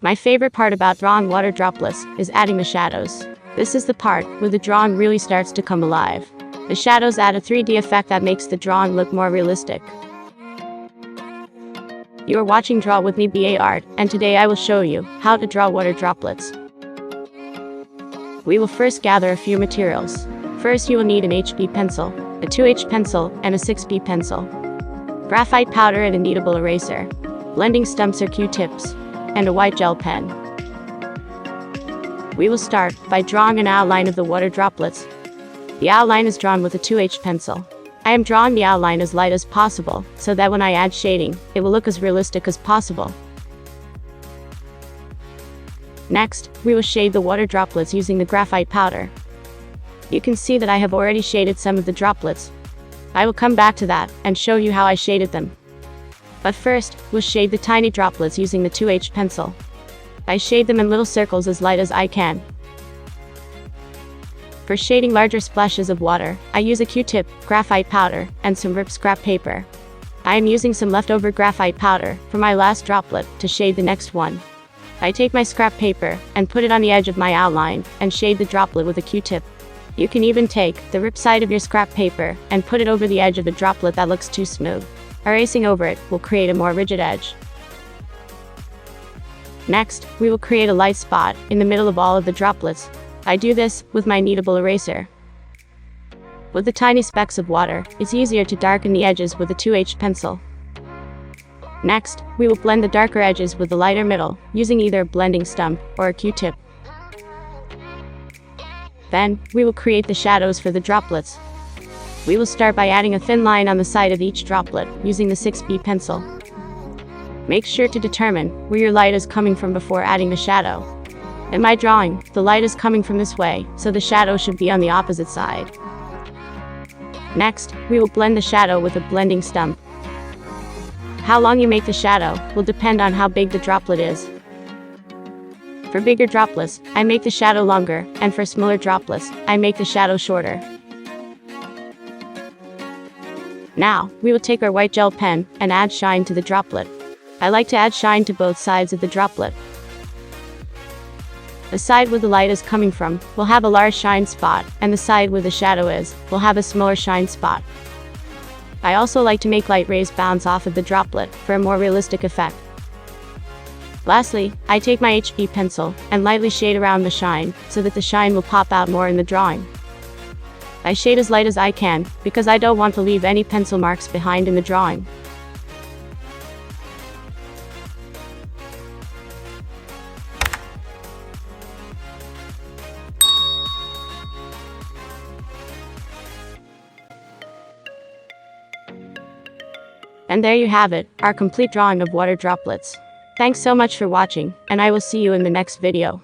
My favorite part about drawing water droplets is adding the shadows. This is the part where the drawing really starts to come alive. The shadows add a 3D effect that makes the drawing look more realistic. You are watching Draw with me BA Art, and today I will show you how to draw water droplets. We will first gather a few materials. First, you will need an HB pencil, a 2H pencil, and a 6B pencil, graphite powder and a kneadable eraser, blending stumps or Q-tips, and a white gel pen. We will start by drawing an outline of the water droplets. The outline is drawn with a 2H pencil. I am drawing the outline as light as possible, so that when I add shading, it will look as realistic as possible. Next, we will shade the water droplets using the graphite powder. You can see that I have already shaded some of the droplets. I will come back to that and show you how I shaded them. But first, we'll shade the tiny droplets using the 2H pencil. I shade them in little circles as light as I can. For shading larger splashes of water, I use a Q-tip, graphite powder, and some ripped scrap paper. I am using some leftover graphite powder for my last droplet to shade the next one. I take my scrap paper and put it on the edge of my outline and shade the droplet with a Q-tip. You can even take the ripped side of your scrap paper and put it over the edge of a droplet that looks too smooth. Erasing over it will create a more rigid edge. Next, we will create a light spot in the middle of all of the droplets. I do this with my kneadable eraser. With the tiny specks of water, it's easier to darken the edges with a 2H pencil. Next, we will blend the darker edges with the lighter middle, using either a blending stump or a Q-tip. Then, we will create the shadows for the droplets. We will start by adding a thin line on the side of each droplet, using the 6B pencil. Make sure to determine where your light is coming from before adding the shadow. In my drawing, the light is coming from this way, so the shadow should be on the opposite side. Next, we will blend the shadow with a blending stump. How long you make the shadow will depend on how big the droplet is. For bigger droplets, I make the shadow longer, and for smaller droplets, I make the shadow shorter. Now, we will take our white gel pen and add shine to the droplet. I like to add shine to both sides of the droplet. The side where the light is coming from will have a large shine spot, and the side where the shadow is will have a smaller shine spot. I also like to make light rays bounce off of the droplet for a more realistic effect. Lastly, I take my HB pencil and lightly shade around the shine so that the shine will pop out more in the drawing. I shade as light as I can because I don't want to leave any pencil marks behind in the drawing. And there you have it, our complete drawing of water droplets. Thanks so much for watching, and I will see you in the next video.